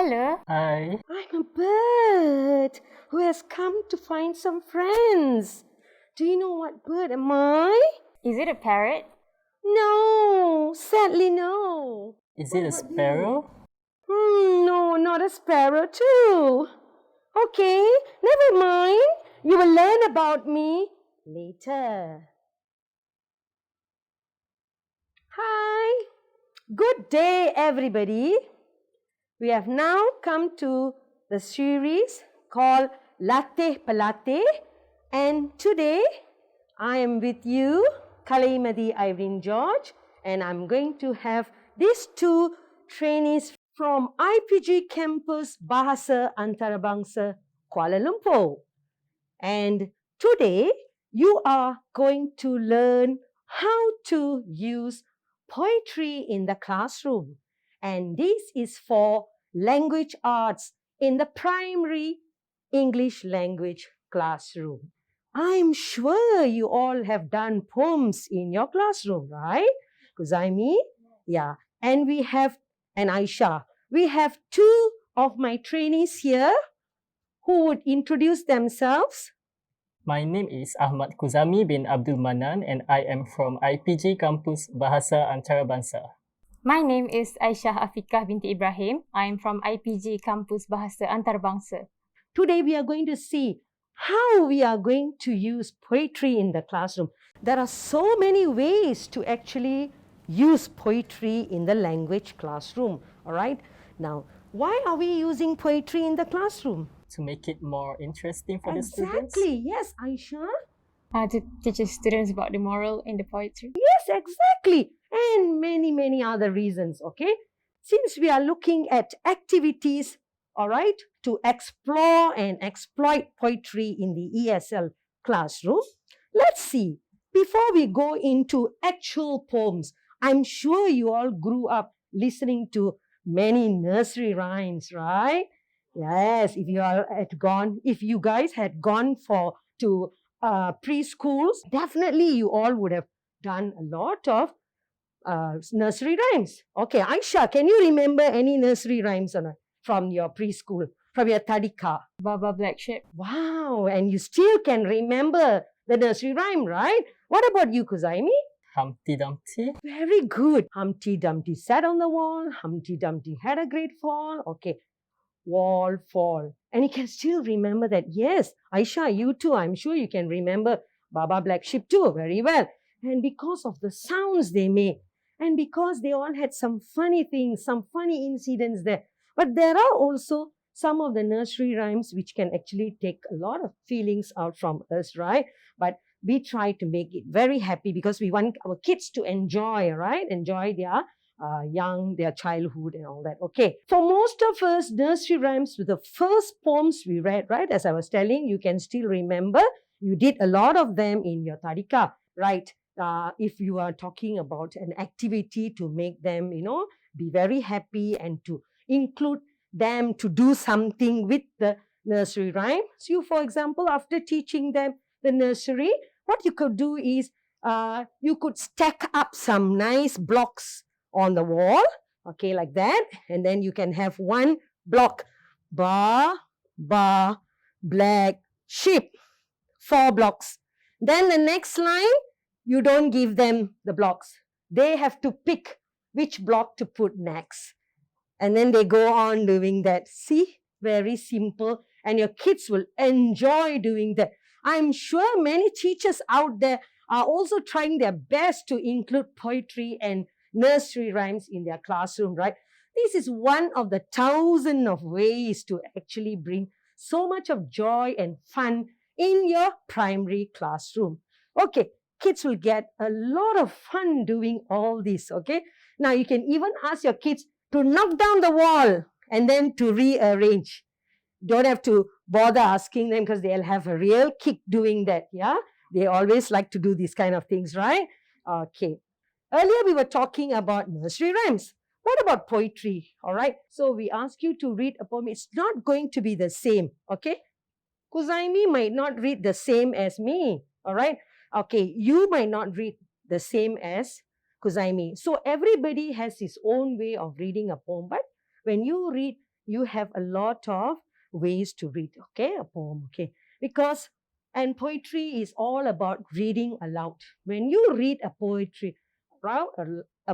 Hello. Hi. I'm a bird who has come to find some friends. Do you know what bird am I? Is it a parrot? No, sadly no. Is it a sparrow? No, not a sparrow too. Okay, never mind. You will learn about me later. Hi. Good day, everybody. We have now come to the series called Latih Pelatih, and today I am with you, Kalaimathy, Irene, George, and I'm going to have these two trainees from IPG Campus Bahasa Antara, Kuala Lumpur. And today you are going to learn how to use poetry in the classroom. And this is for language arts in the primary English language classroom. I'm sure you all have done poems in your classroom, right? Kuzaimi? Yeah. And Aisha. We have two of my trainees here who would introduce themselves. My name is Ahmad Kuzami bin Abdul Manan and I am from IPG Campus Bahasa Antara. My name is Aisyah Afikah binti Ibrahim. I am from IPG Campus Bahasa Antarbangsa. Today we are going to see how we are going to use poetry in the classroom. There are so many ways to actually use poetry in the language classroom. All right. Now, why are we using poetry in the classroom? To make it more interesting for the students. Exactly. Yes, Aisha. To teach the students about the moral in the poetry. Yes, exactly. And many other reasons, okay? Since we are looking at activities, all right, to explore and exploit poetry in the ESL classroom, let's see. Before we go into actual poems, I'm sure you all grew up listening to many nursery rhymes, right? Yes, if you guys had gone to preschools, definitely you all would have done a lot of nursery rhymes. Okay, Aisha, can you remember any nursery rhymes from your preschool, from your tadika? Baba Black Sheep. Wow, and you still can remember the nursery rhyme, right? What about you, Kuzaimi? Humpty Dumpty. Very good. Humpty Dumpty sat on the wall. Humpty Dumpty had a great fall. Okay, wall, fall. And you can still remember that. Yes, Aisha, you too. I'm sure you can remember Baba Black Sheep too very well. And because of the sounds they made, and because they all had some funny things, some funny incidents there. But there are also some of the nursery rhymes which can actually take a lot of feelings out from us, right? But we try to make it very happy because we want our kids to enjoy, right? Enjoy their childhood and all that. Okay. For most of us, nursery rhymes were the first poems we read, right? As I was telling, you can still remember. You did a lot of them in your tadika, right? If you are talking about an activity to make them, be very happy and to include them to do something with the nursery rhyme. So you, for example, after teaching them the nursery, what you could do is you could stack up some nice blocks on the wall, okay, like that. And then you can have one block, ba, black, sheep, 4 blocks. Then the next line, you don't give them the blocks. They have to pick which block to put next. And then they go on doing that. See, very simple. And your kids will enjoy doing that. I'm sure many teachers out there are also trying their best to include poetry and nursery rhymes in their classroom, right? This is one of the 1,000 of ways to actually bring so much of joy and fun in your primary classroom. Okay, kids will get a lot of fun doing all this, okay? Now, you can even ask your kids to knock down the wall and then to rearrange. Don't have to bother asking them because they'll have a real kick doing that, yeah? They always like to do these kind of things, right? Okay. Earlier, we were talking about nursery rhymes. What about poetry, all right? So, we ask you to read a poem. It's not going to be the same, okay? Kuzaimi might not read the same as me, all right? Okay, you might not read the same as Kuzaimi. So everybody has his own way of reading a poem. But when you read you have a lot of ways to read, okay, a poem, okay, because and poetry is all about reading aloud. When you read a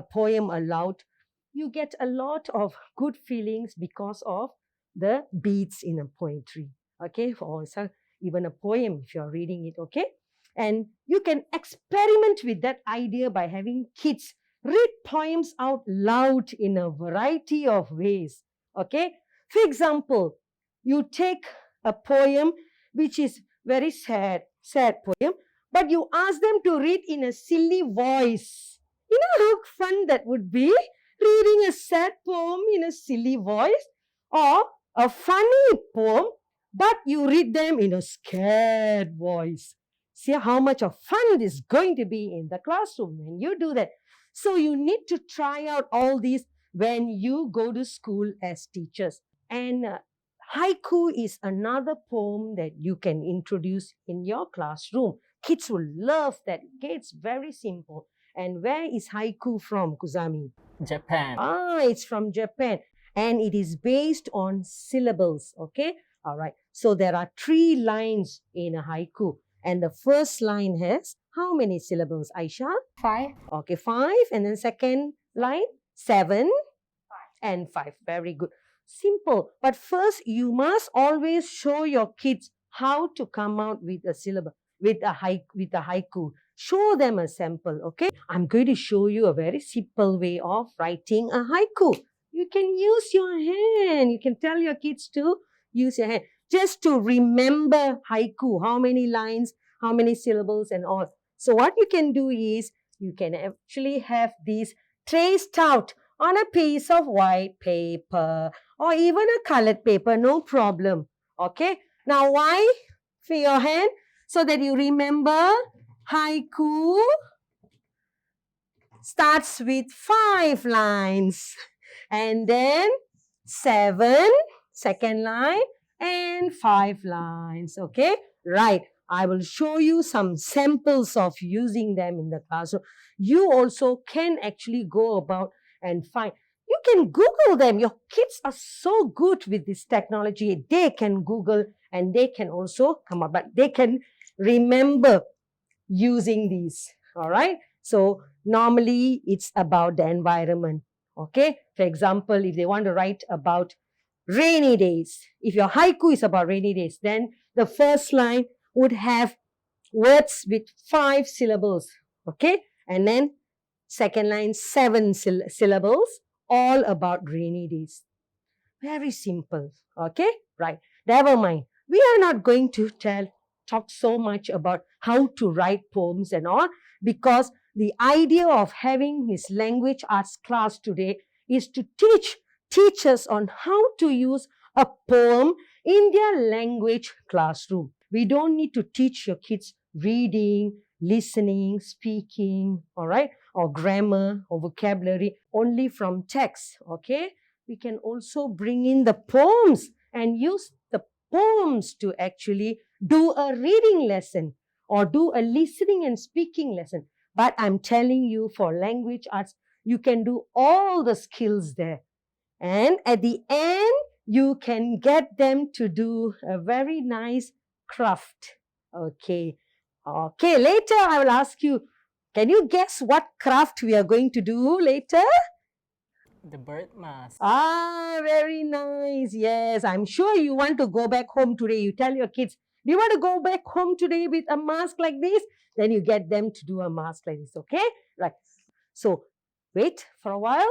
poem aloud, you get a lot of good feelings because of the beats in a poetry, okay, or even a poem if you're reading it, okay. And you can experiment with that idea by having kids read poems out loud in a variety of ways, okay. For example, you take a poem which is very sad poem, but you ask them to read in a silly voice. You know how fun that would be? Reading a sad poem in a silly voice, or a funny poem, but you read them in a scared voice. See how much of fun this is going to be in the classroom when you do that. So you need to try out all these when you go to school as teachers. And haiku is another poem that you can introduce in your classroom. Kids will love that. Okay, it's very simple. And where is haiku from, Kuzami? Japan. It's from Japan. And it is based on syllables. Okay, all right. So there are 3 lines in a haiku. And the first line has how many syllables, Aisha? 5. Okay, 5. And then second line, 7 and 5. Very good. Simple. But first, you must always show your kids how to come out with a syllable, with a haiku. Show them a sample, okay? I'm going to show you a very simple way of writing a haiku. You can use your hand. You can tell your kids to use your hand. Just to remember haiku, how many lines, how many syllables and all. So what you can do is, you can actually have these traced out on a piece of white paper or even a colored paper, no problem. Okay? Now why for your hand? So that you remember haiku starts with 5 lines and then 7, second line, and 5 lines, okay? Right. I will show you some samples of using them in the classroom. You also can actually go about and find. You can Google them. Your kids are so good with this technology. They can Google and they can also come up, but they can remember using these, all right? So normally it's about the environment, okay? For example, if they want to write about rainy days, if your haiku is about rainy days, then the first line would have words with 5 syllables, okay? And then second line, 7 syllables, all about rainy days. Very simple, okay? Right, never mind. We are not going to talk so much about how to write poems and all, because the idea of having this language arts class today is to teach teachers on how to use a poem in their language classroom. We don't need to teach your kids reading, listening, speaking, all right, or grammar or vocabulary only from text, okay? We can also bring in the poems and use the poems to actually do a reading lesson or do a listening and speaking lesson. But I'm telling you, for language arts, you can do all the skills there. And at the end, you can get them to do a very nice craft. Okay. Okay, later I will ask you, can you guess what craft we are going to do later? The bird mask. Very nice. Yes, I'm sure you want to go back home today. You tell your kids, do you want to go back home today with a mask like this? Then you get them to do a mask like this, okay? Right. So, wait for a while.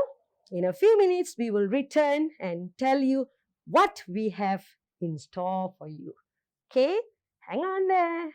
In a few minutes, we will return and tell you what we have in store for you. Okay? Hang on there.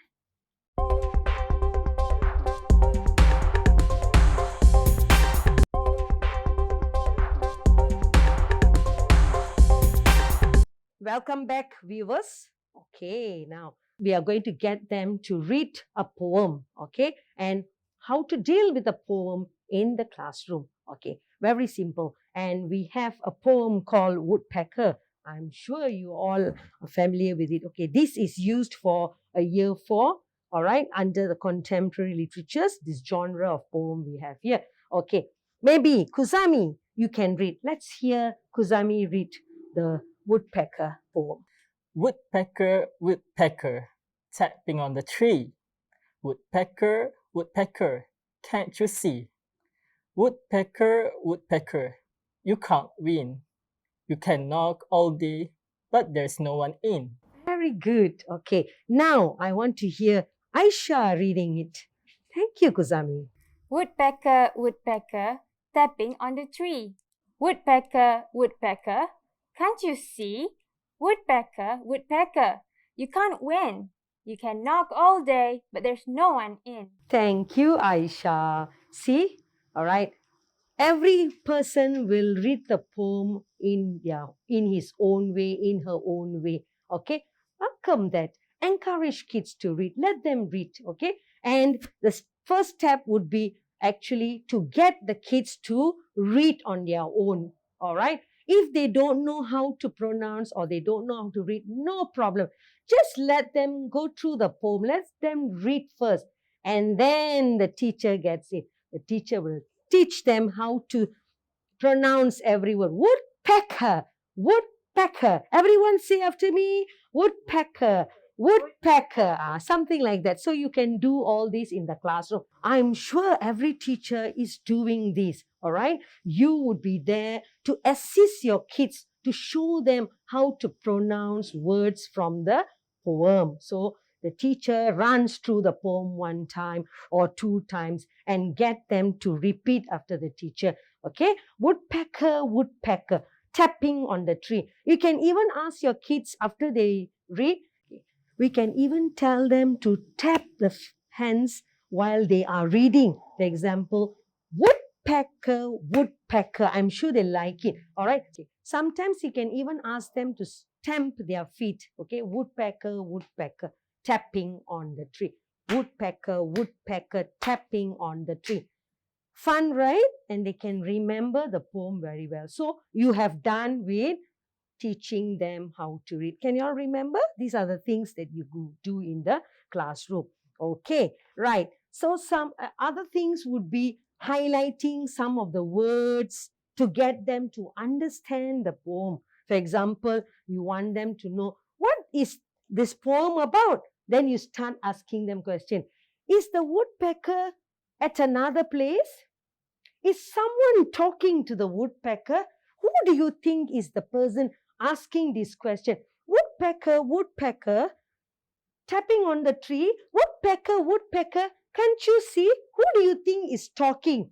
Welcome back, viewers. Okay, now we are going to get them to read a poem, okay? And how to deal with a poem in the classroom, okay? Very simple. And we have a poem called Woodpecker. I'm sure you all are familiar with it. Okay, this is used for a year 4, all right, under the contemporary literatures, this genre of poem we have here. Okay, maybe Kuzami, you can read. Let's hear Kuzami read the woodpecker poem. Woodpecker, woodpecker, tapping on the tree. Woodpecker, woodpecker, can't you see? Woodpecker, woodpecker, you can't win. You can knock all day, but there's no one in. Very good. Okay, now I want to hear Aisha reading it. Thank you, Kuzami. Woodpecker, woodpecker, tapping on the tree. Woodpecker, woodpecker, can't you see? Woodpecker, woodpecker, you can't win. You can knock all day, but there's no one in. Thank you, Aisha. See? All right. Every person will read the poem in his own way, in her own way. Okay? Welcome that. Encourage kids to read. Let them read. Okay? And the first step would be actually to get the kids to read on their own. All right? If they don't know how to pronounce or they don't know how to read, no problem. Just let them go through the poem. Let them read first. And then the teacher gets it. The teacher will teach them how to pronounce every word. Woodpecker, woodpecker. Everyone say after me, woodpecker, woodpecker, something like that. So you can do all this in the classroom. I'm sure every teacher is doing this, all right? You would be there to assist your kids to show them how to pronounce words from the poem. So the teacher runs through the poem one time or two times and get them to repeat after the teacher. Okay? Woodpecker, woodpecker, tapping on the tree. You can even ask your kids after they read, we can even tell them to tap the hands while they are reading. For example, woodpecker, woodpecker. I'm sure they like it. All right? Sometimes you can even ask them to stamp their feet. Okay? Woodpecker, woodpecker, tapping on the tree. Woodpecker, woodpecker, tapping on the tree. Fun, right? And they can remember the poem very well. So you have done with teaching them how to read. Can you all remember? These are the things that you do in the classroom. Okay, right. So some other things would be highlighting some of the words to get them to understand the poem. For example, you want them to know, what is this poem about? Then you start asking them question. Is the woodpecker at another place? Is someone talking to the woodpecker? Who do you think is the person asking this question? Woodpecker, woodpecker, tapping on the tree. Woodpecker, woodpecker, can't you see? Who do you think is talking?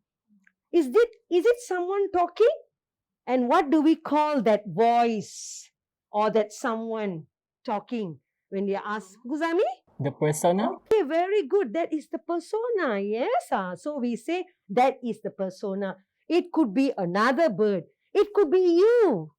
Is it someone talking? And what do we call that voice or that someone talking when they ask? Guzami? The persona? Okay, very good. That is the persona. Yes. So we say that is the persona. It could be another bird. It could be you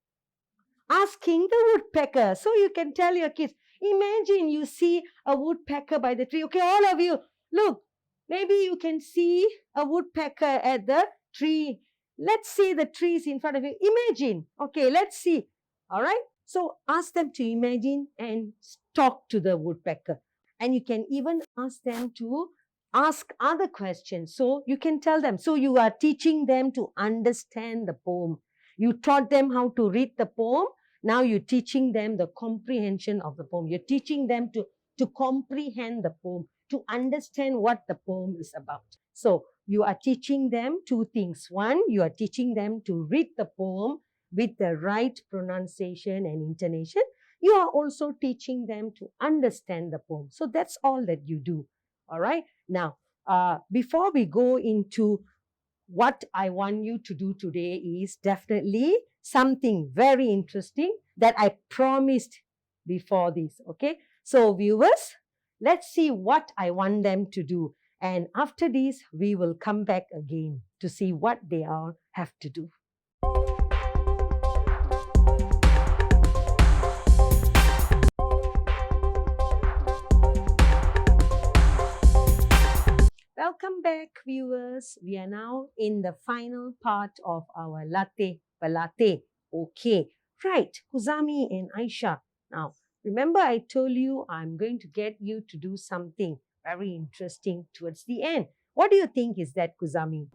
asking the woodpecker. So you can tell your kids, imagine you see a woodpecker by the tree. Okay, all of you, look, maybe you can see a woodpecker at the tree. Let's see the trees in front of you. Imagine. Okay, let's see. All right. So ask them to imagine and talk to the woodpecker. And you can even ask them to ask other questions. So you can tell them. So you are teaching them to understand the poem. You taught them how to read the poem. Now you're teaching them the comprehension of the poem. You're teaching them to comprehend the poem, to understand what the poem is about. So you are teaching them two things. One, you are teaching them to read the poem with the right pronunciation and intonation. You are also teaching them to understand the poem. So that's all that you do. All right. Now, before we go into what I want you to do today is definitely something very interesting that I promised before this. Okay. So viewers, let's see what I want them to do. And after this, we will come back again to see what they all have to do. Welcome back, viewers. We are now in the final part of our Latih Pelatih. Okay, right, Kuzami and Aisha. Now, remember I told you I'm going to get you to do something very interesting towards the end. What do you think is that, Kuzami?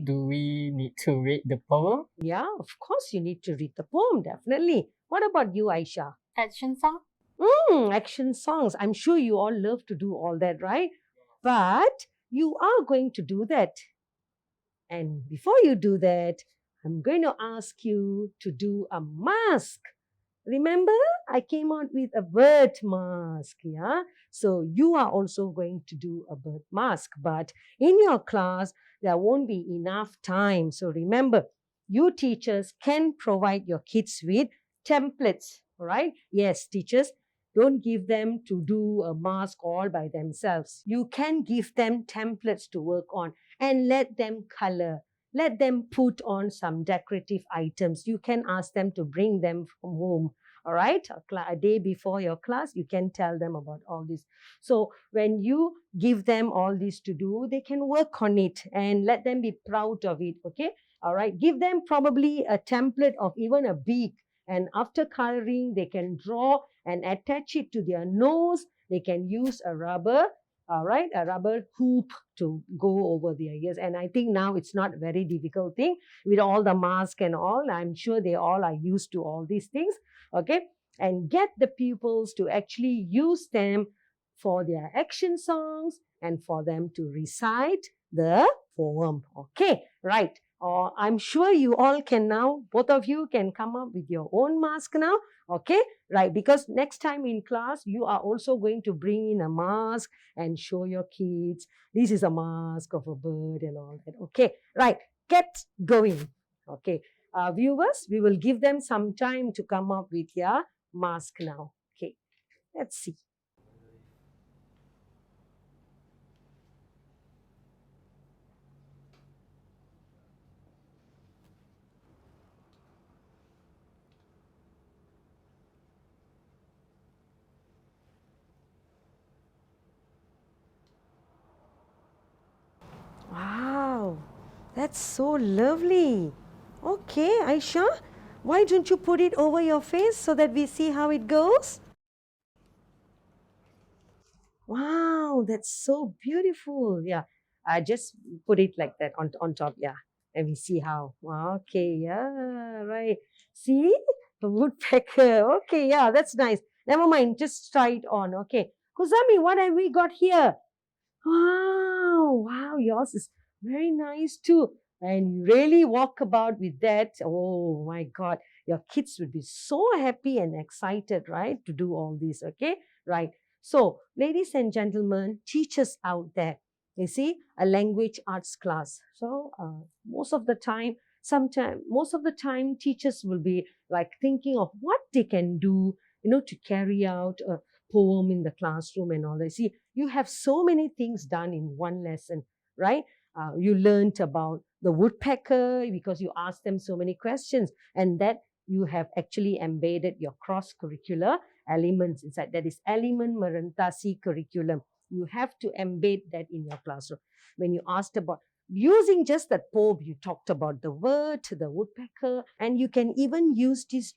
Do we need to read the poem? Yeah, of course you need to read the poem, definitely. What about you, Aisha? Action song? Action songs. I'm sure you all love to do all that, right? But you are going to do that. And before you do that, I'm going to ask you to do a mask. Remember, I came out with a bird mask, yeah? So you are also going to do a bird mask. But in your class, there won't be enough time. So remember, you teachers can provide your kids with templates, all right? Yes, teachers, don't give them to do a mask all by themselves. You can give them templates to work on and let them color. Let them put on some decorative items. You can ask them to bring them from home. All right, a day before your class, you can tell them about all this. So when you give them all this to do, they can work on it and let them be proud of it. Okay, all right, give them probably a template of even a beak. And after coloring, they can draw and attach it to their nose. They can use a rubber, all right, a rubber hoop to go over their ears. And I think now it's not a very difficult thing with all the mask and all. I'm sure they all are used to all these things. Okay, and get the pupils to actually use them for their action songs and for them to recite the poem. Okay, right. I'm sure you all can now, both of you can come up with your own mask now. Okay, right, because next time in class, you are also going to bring in a mask and show your kids, this is a mask of a bird and all that. Okay, right, get going. Okay, viewers, we will give them some time to come up with their mask now. Okay, let's see. Wow, that's so lovely. Okay, Aisha, why don't you put it over your face so that we see how it goes? Wow, that's so beautiful. Yeah, I just put it like that on top. Yeah, and we see how. Okay, yeah, right. See, the woodpecker. Okay, yeah, that's nice. Never mind, just try it on. Okay, Kusami, what have we got here? Wow, wow, yours is very nice too. And you really walk about with that. Oh my God, your kids would be so happy and excited, right, to do all this. Okay, right. So, ladies and gentlemen, teachers out there, you see, a language arts class. So, most of the time, teachers will be like thinking of what they can do, to carry out a poem in the classroom and all that. See, you have so many things done in one lesson, right? You learned about the woodpecker because you asked them so many questions, and that you have actually embedded your cross-curricular elements inside. That is element merentasi curriculum. You have to embed that in your classroom. When you asked about using just that poem, you talked about the word, the woodpecker, and you can even use this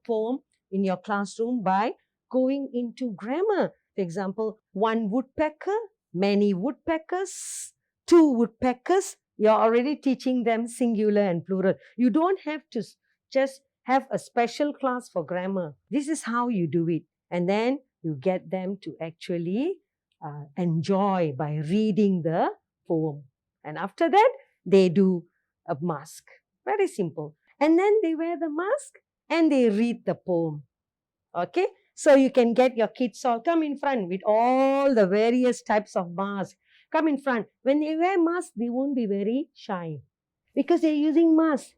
poem in your classroom by going into grammar. For example, one woodpecker, many woodpeckers, two woodpeckers. You're already teaching them singular and plural. You don't have to just have a special class for grammar. This is how you do it. And then you get them to actually enjoy by reading the poem. And after that, they do a mask. Very simple. And then they wear the mask and they read the poem. Okay? So you can get your kids all come in front with all the various types of masks. Come in front. When they wear masks, they won't be very shy because they're using masks.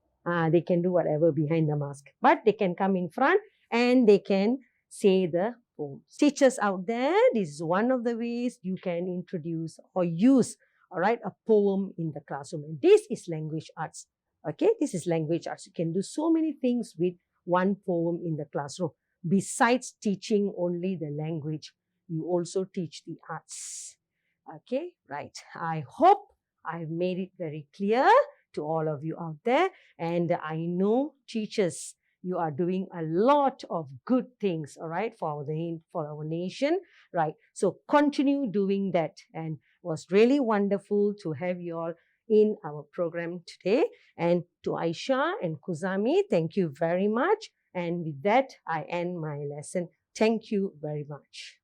They can do whatever behind the mask. But they can come in front and they can say the poem. Teachers out there, this is one of the ways you can introduce or use, all right, a poem in the classroom. And this is language arts. Okay, this is language arts. You can do so many things with one poem in the classroom. Besides teaching only the language, you also teach the arts. Okay, right. I hope I've made it very clear to all of you out there. And I know teachers, you are doing a lot of good things, all right, for our nation, right? So continue doing that. And it was really wonderful to have you all in our program today. And to Aisha and Kuzami, thank you very much. And with that, I end my lesson. Thank you very much.